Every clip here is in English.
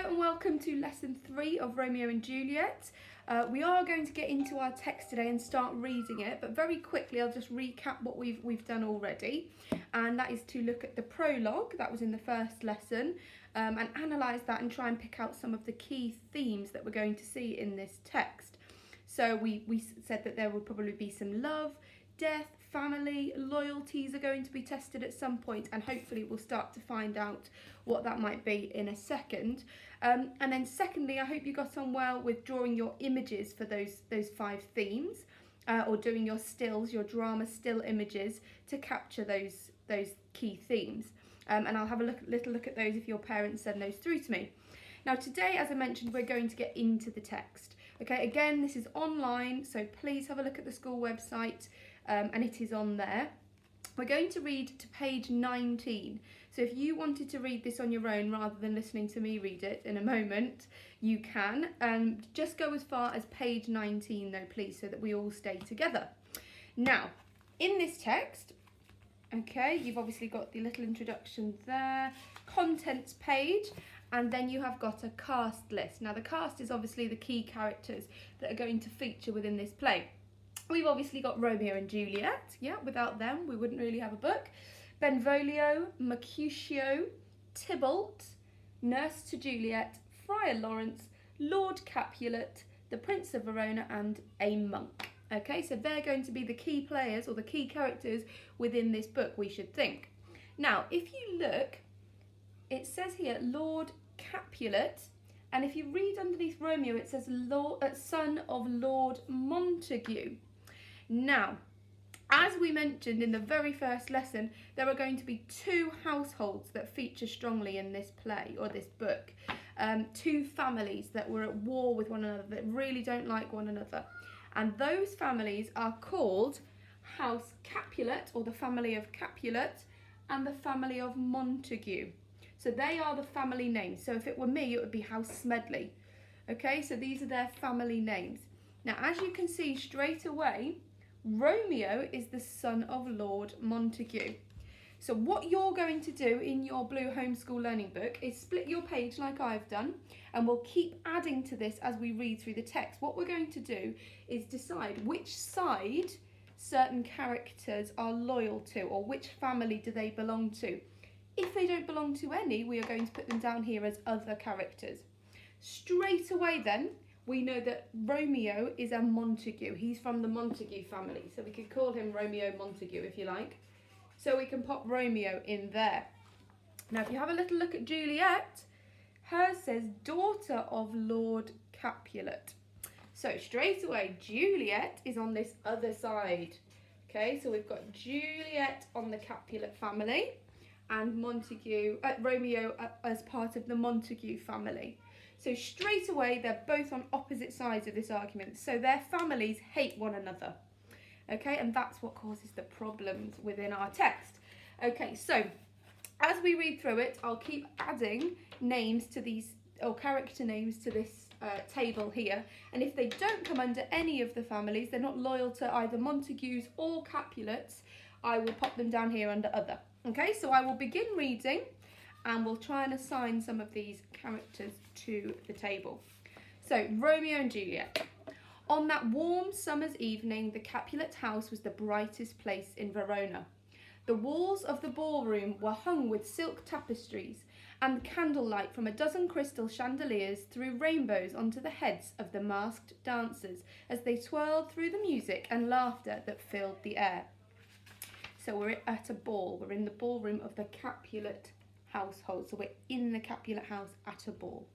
and welcome to lesson 3 of Romeo and Juliet. We are going to get into our text today and start reading it, but very quickly I'll just recap what we've done already, and that is to look at the prologue that was in the first lesson and analyse that and try and pick out some of the key themes that we're going to see in this text. So we said that there would probably be some love, death, family, loyalties are going to be tested at some point, and hopefully we'll start to find out what that might be in a second. And then secondly, I hope you got on well with drawing your images for those 5 themes, or doing your stills, your drama still images to capture those key themes. And I'll have a little look at those if your parents send those through to me. Now today, as I mentioned, we're going to get into the text. Okay, again, this is online, so please have a look at the school website, and it is on there. We're going to read to page 19. So if you wanted to read this on your own rather than listening to me read it in a moment, you can. Just go as far as page 19 though, please, so that we all stay together. Now, in this text, okay, you've obviously got the little introduction there, contents page, and then you have got a cast list. Now the cast is obviously the key characters that are going to feature within this play. We've obviously got Romeo and Juliet. Yeah, without them we wouldn't really have a book. Benvolio, Mercutio, Tybalt, Nurse to Juliet, Friar Lawrence, Lord Capulet, the Prince of Verona, and a monk. Okay, so they're going to be the key players or the key characters within this book, we should think. Now, if you look, it says here Lord Capulet, and if you read underneath Romeo, it says son of Lord Montague. Now, as we mentioned in the very first lesson, there are going to be 2 households that feature strongly in this play or this book. 2 families that were at war with one another, that really don't like one another. And those families are called House Capulet, or the family of Capulet, and the family of Montague. So they are the family names. So if it were me, it would be House Smedley. Okay, so these are their family names. Now, as you can see straight away, Romeo is the son of Lord Montague. So what you're going to do in your blue homeschool learning book is split your page like I've done, and we'll keep adding to this as we read through the text. What we're going to do is decide which side certain characters are loyal to, or which family do they belong to. If they don't belong to any, we are going to put them down here as other characters. Straight away then, we know that Romeo is a Montague. He's from the Montague family, so we could call him Romeo Montague if you like. So we can pop Romeo in there. Now if you have a little look at Juliet, hers says daughter of Lord Capulet. So straight away, Juliet is on this other side. Okay, so we've got Juliet on the Capulet family, and Romeo as part of the Montague family. So straight away, they're both on opposite sides of this argument. So their families hate one another. Okay, and that's what causes the problems within our text. Okay, so as we read through it, I'll keep adding names to these, or character names to this table here. And if they don't come under any of the families, they're not loyal to either Montagues or Capulets, I will pop them down here under other. Okay, so I will begin reading, and we'll try and assign some of these characters to the table. So, Romeo and Juliet. On that warm summer's evening, the Capulet house was the brightest place in Verona. The walls of the ballroom were hung with silk tapestries, and candlelight from a dozen crystal chandeliers threw rainbows onto the heads of the masked dancers as they twirled through the music and laughter that filled the air. So we're at a ball. We're in the ballroom of the Capulet household. So we're in the Capulet house at a ball.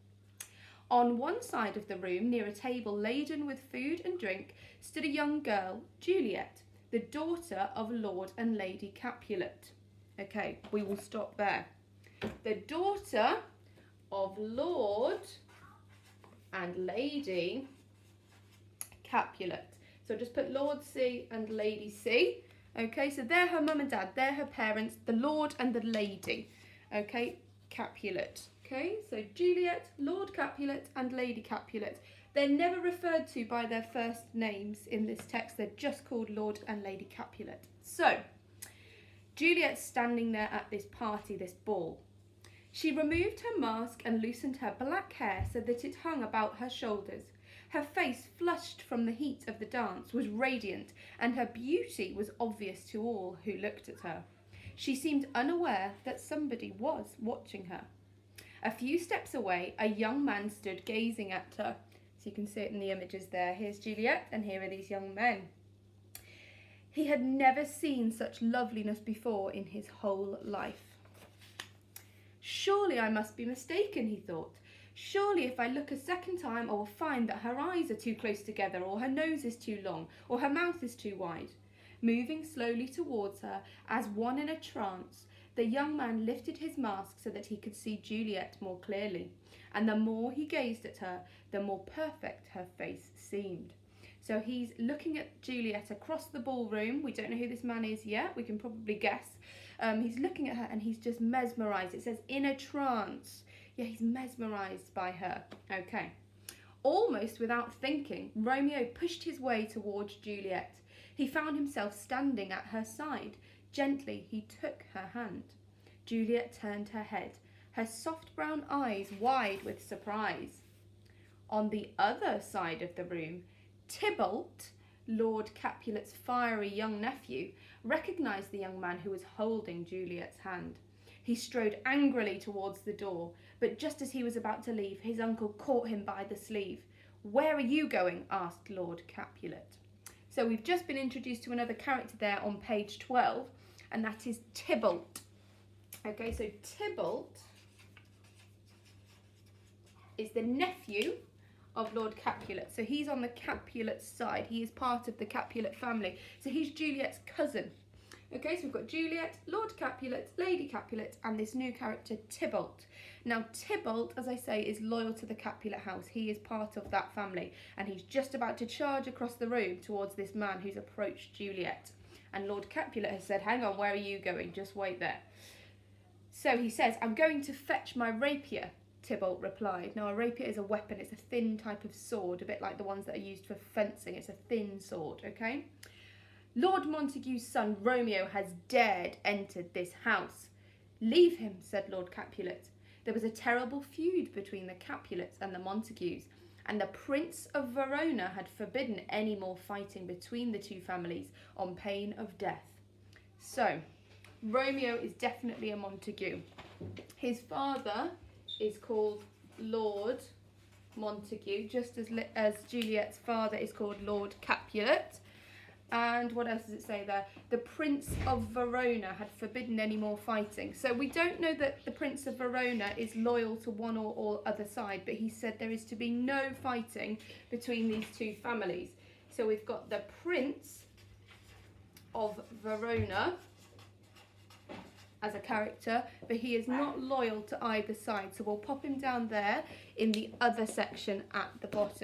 On one side of the room, near a table laden with food and drink, stood a young girl, Juliet, the daughter of Lord and Lady Capulet. Okay, we will stop there. The daughter of Lord and Lady Capulet. So just put Lord C and Lady C. Okay, so they're her mum and dad, they're her parents, the Lord and the Lady. Okay, Capulet. Okay, so Juliet, Lord Capulet and Lady Capulet. They're never referred to by their first names in this text. They're just called Lord and Lady Capulet. So, Juliet's standing there at this party, this ball. She removed her mask and loosened her black hair so that it hung about her shoulders. Her face, flushed from the heat of the dance, was radiant, and her beauty was obvious to all who looked at her. She seemed unaware that somebody was watching her. A few steps away, a young man stood gazing at her. So you can see it in the images there. Here's Juliet, and here are these young men. He had never seen such loveliness before in his whole life. Surely I must be mistaken, he thought. Surely if I look a second time, I will find that her eyes are too close together, or her nose is too long, or her mouth is too wide. Moving slowly towards her, as one in a trance, the young man lifted his mask so that he could see Juliet more clearly, and the more he gazed at her, the more perfect her face seemed. So he's looking at Juliet across the ballroom. We don't know who this man is yet. We can probably guess. He's looking at her and he's just mesmerised. It says in a trance. Yeah, he's mesmerised by her. Okay. Almost without thinking, Romeo pushed his way towards Juliet. He found himself standing at her side. Gently, he took her hand. Juliet turned her head, her soft brown eyes wide with surprise. On the other side of the room, Tybalt, Lord Capulet's fiery young nephew, recognised the young man who was holding Juliet's hand. He strode angrily towards the door, but just as he was about to leave, his uncle caught him by the sleeve. "Where are you going?" asked Lord Capulet. So we've just been introduced to another character there on page 12, and that is Tybalt. Okay, so Tybalt is the nephew of Lord Capulet. So he's on the Capulet side. He is part of the Capulet family. So he's Juliet's cousin. Okay, so we've got Juliet, Lord Capulet, Lady Capulet, and this new character, Tybalt. Now, Tybalt, as I say, is loyal to the Capulet house. He is part of that family, and he's just about to charge across the room towards this man who's approached Juliet. And Lord Capulet has said, "Hang on, where are you going? Just wait there." So he says, "I'm going to fetch my rapier," Tybalt replied. Now, a rapier is a weapon. It's a thin type of sword, a bit like the ones that are used for fencing. It's a thin sword, okay? "Lord Montague's son Romeo has dared enter this house." "Leave him," said Lord Capulet. There was a terrible feud between the Capulets and the Montagues, and the Prince of Verona had forbidden any more fighting between the two families on pain of death. So, Romeo is definitely a Montague. His father is called Lord Montague, just as Juliet's father is called Lord Capulet. And what else does it say there? The Prince of Verona had forbidden any more fighting. So we don't know that the Prince of Verona is loyal to one or other side, but he said there is to be no fighting between these two families. So we've got the Prince of Verona as a character, but he is not loyal to either side. So we'll pop him down there in the other section at the bottom.